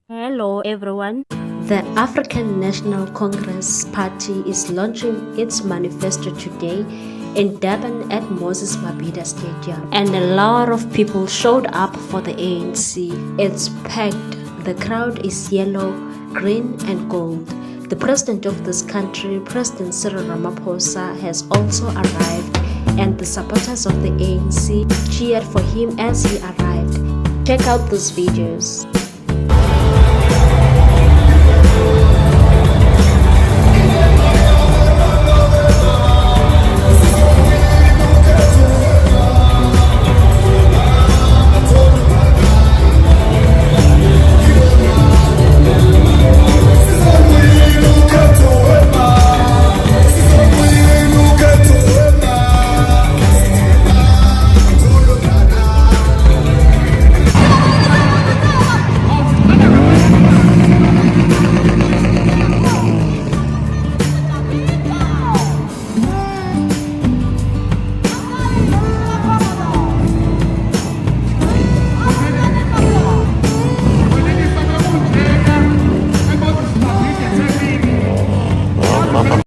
Hello everyone. The African National Congress Party is launching its manifesto today in Durban at Moses Mabhida Stadium, and a lot of people showed up for the ANC. It's packed. The crowd is yellow, green and gold. The president of this country, President Cyril Ramaphosa, has also arrived, and the supporters of the ANC cheered for him as he arrived. Check out these videos.